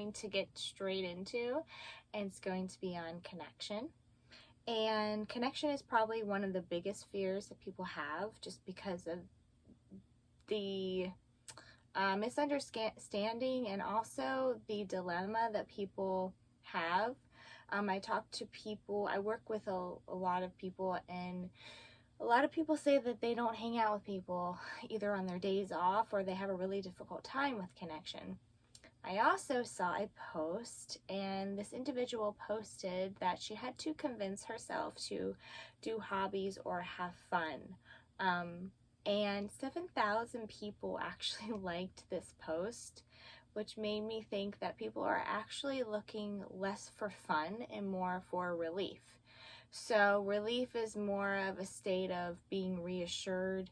going to get straight into, and it's going to be on connection. And connection is probably one of the biggest fears that people have, just because of the misunderstanding and also the dilemma that people have. I talk to people, I work with a lot of people, and a lot of people say that they don't hang out with people either on their days off, or they have a really difficult time with connection. I also saw a post, and this individual posted that she had to convince herself to do hobbies or have fun. And 7,000 people actually liked this post, which made me think that people are actually looking less for fun and more for relief. So relief is more of a state of being reassured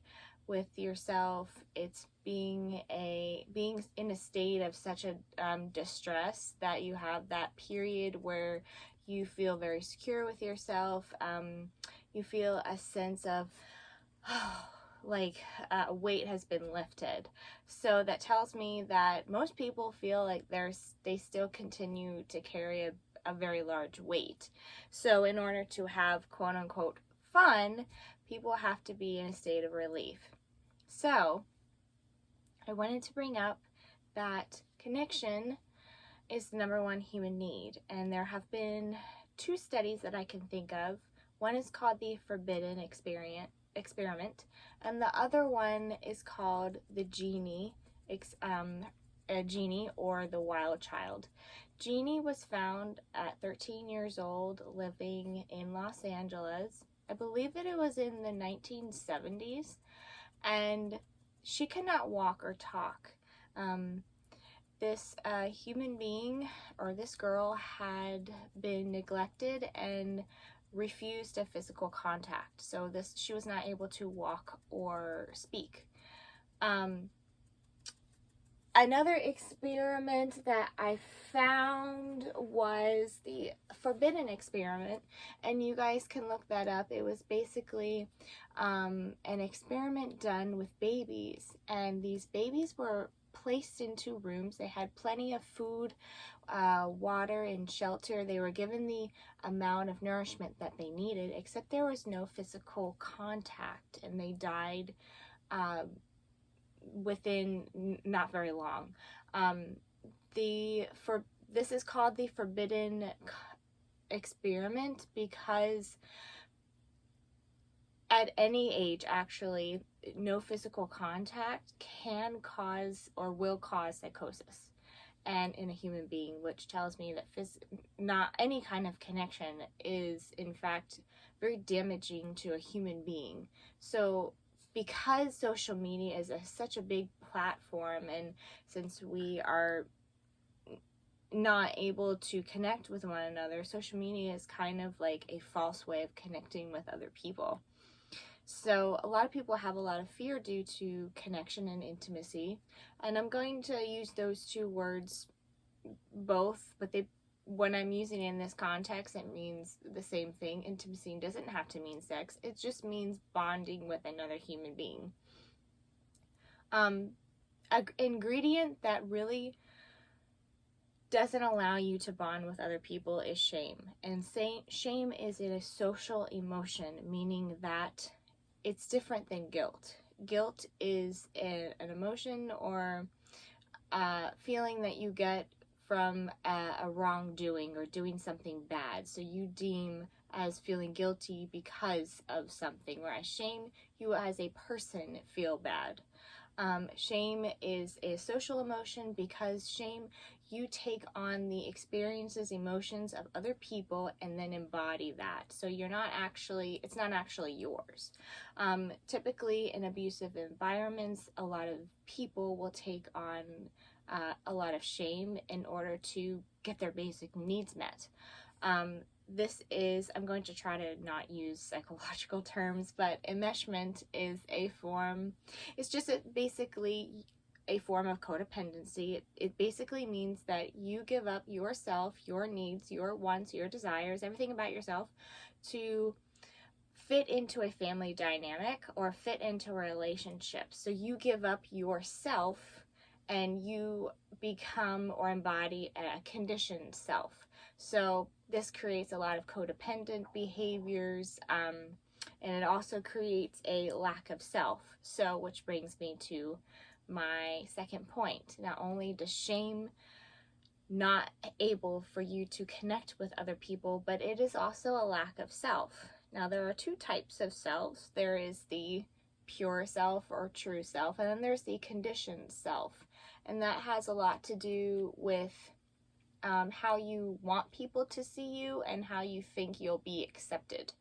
with yourself. It's being in a state of such a distress that you have that period where you feel very secure with yourself. You feel a sense of like a weight has been lifted. So that tells me that most people feel like they still continue to carry a very large weight. So in order to have quote unquote fun, people have to be in a state of relief. So I wanted to bring up that connection is the number one human need, and there have been 2 studies that I can think of. One is called the Forbidden Experiment, and the other one is called the Genie or the Wild Child. Jeannie was found at 13 years old, living in Los Angeles. I believe that it was in the 1970s, and she could not walk or talk. This human being, or this girl, had been neglected and refused a physical contact. So she was not able to walk or speak. Another experiment that I found was the Forbidden Experiment, and you guys can look that up. It was basically an experiment done with babies, and these babies were placed into rooms. They had plenty of food, water, and shelter. They were given the amount of nourishment that they needed, except there was no physical contact, and they died within not very long. This is called the Forbidden Experiment because at any age, actually, no physical contact can cause or will cause psychosis and in a human being, which tells me that not any kind of connection is in fact very damaging to a human being. So because social media is such a big platform, and since we are not able to connect with one another, social media is kind of like a false way of connecting with other people. So a lot of people have a lot of fear due to connection and intimacy, and I'm going to use those 2 words both, but when I'm using it in this context, it means the same thing. Intimacy doesn't have to mean sex. It just means bonding with another human being. An ingredient that really doesn't allow you to bond with other people is shame. And shame is a social emotion, meaning that it's different than guilt. Guilt is an emotion or feeling that you get from a wrongdoing or doing something bad. So you deem as feeling guilty because of something, whereas shame, you as a person feel bad. Shame is a social emotion because shame, you take on the experiences, emotions of other people and then embody that. So it's not actually yours. Typically in abusive environments, a lot of people will take on a lot of shame in order to get their basic needs met. I'm going to try to not use psychological terms, but enmeshment is basically a form of codependency. It basically means that you give up yourself, your needs, your wants, your desires, everything about yourself to fit into a family dynamic or fit into a relationship. So you give up yourself and you become or embody a conditioned self. So this creates a lot of codependent behaviors, and it also creates a lack of self. So, which brings me to my second point. Not only does shame not able for you to connect with other people, but it is also a lack of self. Now, there are two types of selves. There is the pure self or true self, and then there's the conditioned self. And that has a lot to do with how you want people to see you and how you think you'll be accepted.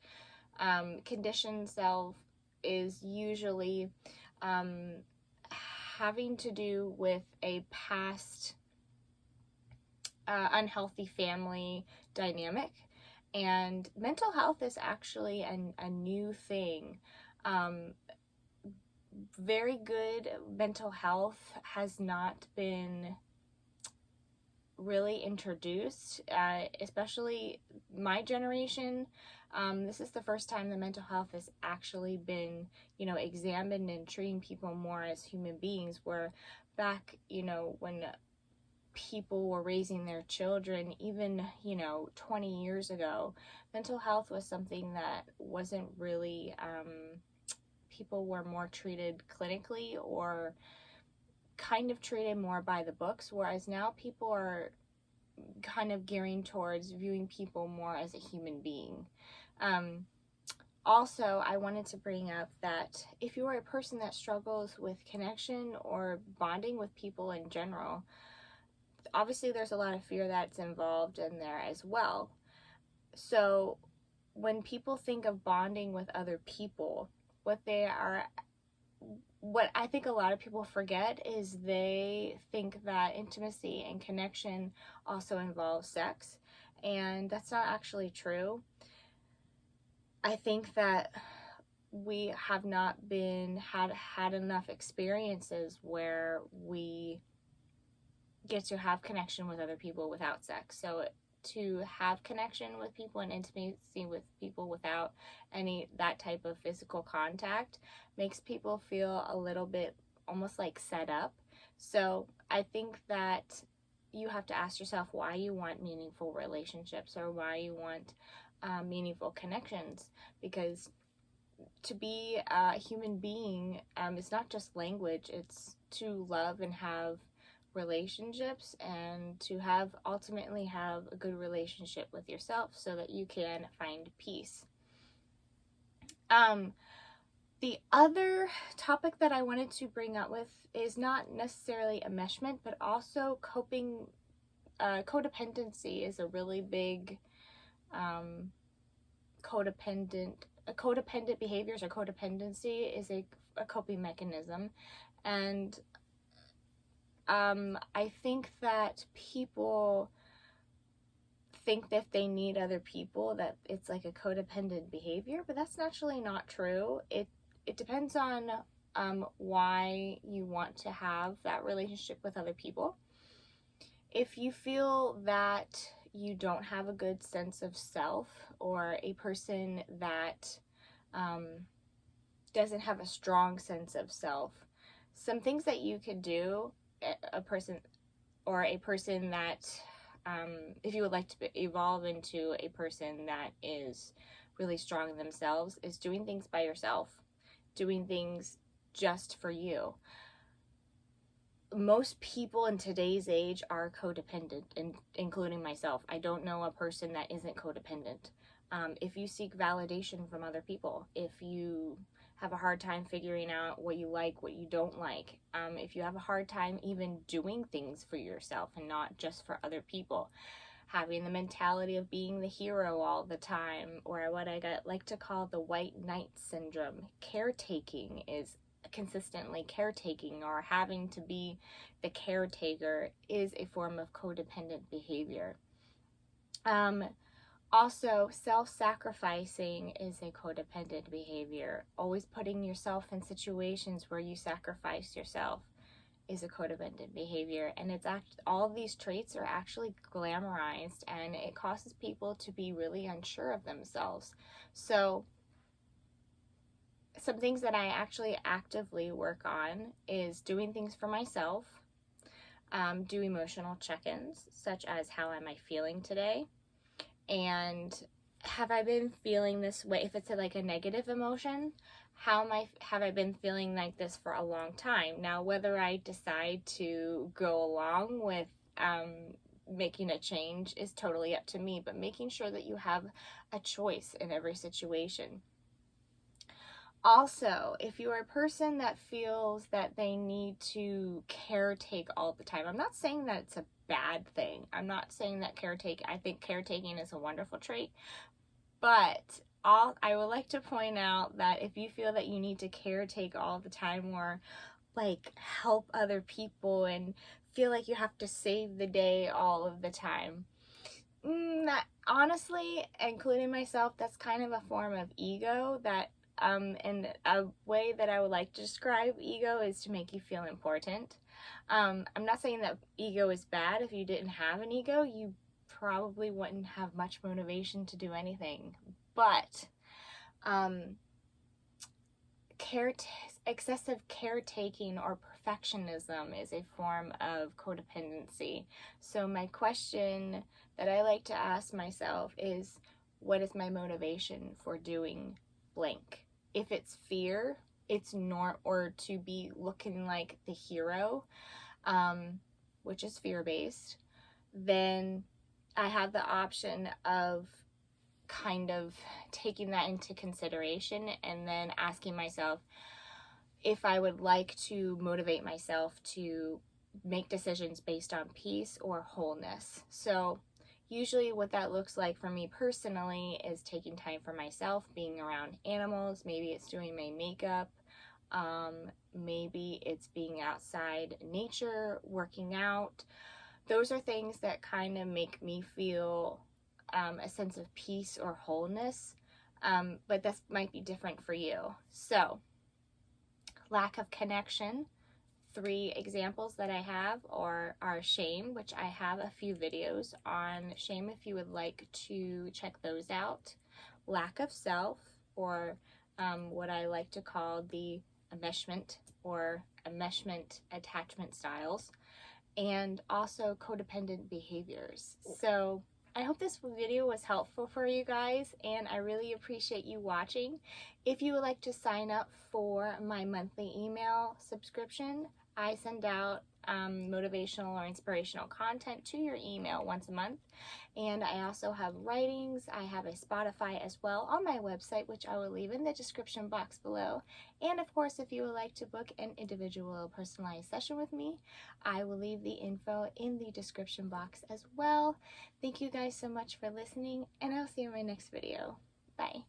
Conditioned self is usually having to do with a past unhealthy family dynamic. And mental health is actually a new thing. Very good mental health has not been really introduced, especially my generation. This is the first time the mental health has actually been, examined and treating people more as human beings, where back, when people were raising their children, even 20 years ago, mental health was something that wasn't really, people were more treated clinically or kind of treated more by the books, whereas now people are kind of gearing towards viewing people more as a human being. Also, I wanted to bring up that if you are a person that struggles with connection or bonding with people in general, obviously there's a lot of fear that's involved in there as well. So when people think of bonding with other people, what I think a lot of people forget is they think that intimacy and connection also involves sex, and that's not actually true. I think that we have not had enough experiences where we get to have connection with other people without sex. So to have connection with people and intimacy with people without that type of physical contact makes people feel a little bit almost like set up. So I think that you have to ask yourself why you want meaningful relationships or why you want meaningful connections, because to be a human being, it's not just language, it's to love and have relationships and to ultimately have a good relationship with yourself so that you can find peace. The other topic that I wanted to bring up with is not necessarily enmeshment, but also codependency is a really big codependent behaviors, or codependency is a coping mechanism. And I think that people think that if they need other people that it's like a codependent behavior, but that's actually not true. It depends on why you want to have that relationship with other people. If you feel that you don't have a good sense of self, or a person that doesn't have a strong sense of self, some things that you could do, a person that if you would like to evolve into a person that is really strong in themselves, is doing things by yourself, doing things just for you. Most people in today's age are codependent, including myself. I don't know a person that isn't codependent. If you seek validation from other people, if you have a hard time figuring out what you like, what you don't like, if you have a hard time even doing things for yourself and not just for other people, having the mentality of being the hero all the time, or what I like to call the white knight syndrome, caretaking, is consistently caretaking or having to be the caretaker, is a form of codependent behavior. Also, self-sacrificing is a codependent behavior. Always putting yourself in situations where you sacrifice yourself is a codependent behavior. And all of these traits are actually glamorized, and it causes people to be really unsure of themselves. So some things that I actually actively work on is doing things for myself, do emotional check-ins, such as how am I feeling today, and have I been feeling this way? If it's like a negative emotion, have I been feeling like this for a long time? Now, whether I decide to go along with making a change is totally up to me, but making sure that you have a choice in every situation. Also, if you are a person that feels that they need to caretake all the time, I'm not saying that it's a bad thing. I'm not saying that I think caretaking is a wonderful trait, but I would like to point out that if you feel that you need to caretake all the time, or like help other people and feel like you have to save the day all of the time, that honestly, including myself, that's kind of a form of ego. That and a way that I would like to describe ego is to make you feel important. I'm not saying that ego is bad. If you didn't have an ego, you probably wouldn't have much motivation to do anything. But excessive caretaking or perfectionism is a form of codependency. So my question that I like to ask myself is, what is my motivation for doing blank? If it's fear, or to be looking like the hero, which is fear-based, then I have the option of kind of taking that into consideration and then asking myself if I would like to motivate myself to make decisions based on peace or wholeness. So usually what that looks like for me personally is taking time for myself, being around animals. Maybe it's doing my makeup. Maybe it's being outside in nature, working out. Those are things that kind of make me feel a sense of peace or wholeness, but this might be different for you. So, lack of connection. 3 examples that I have are shame, which I have a few videos on shame if you would like to check those out. Lack of self, or what I like to call the enmeshment or enmeshment attachment styles, and also codependent behaviors. So I hope this video was helpful for you guys, and I really appreciate you watching. If you would like to sign up for my monthly email subscription, I send out motivational or inspirational content to your email once a month. And I also have writings. I have a Spotify as well on my website, which I will leave in the description box below. And of course, if you would like to book an individual personalized session with me, I will leave the info in the description box as well. Thank you guys so much for listening, and I'll see you in my next video. Bye.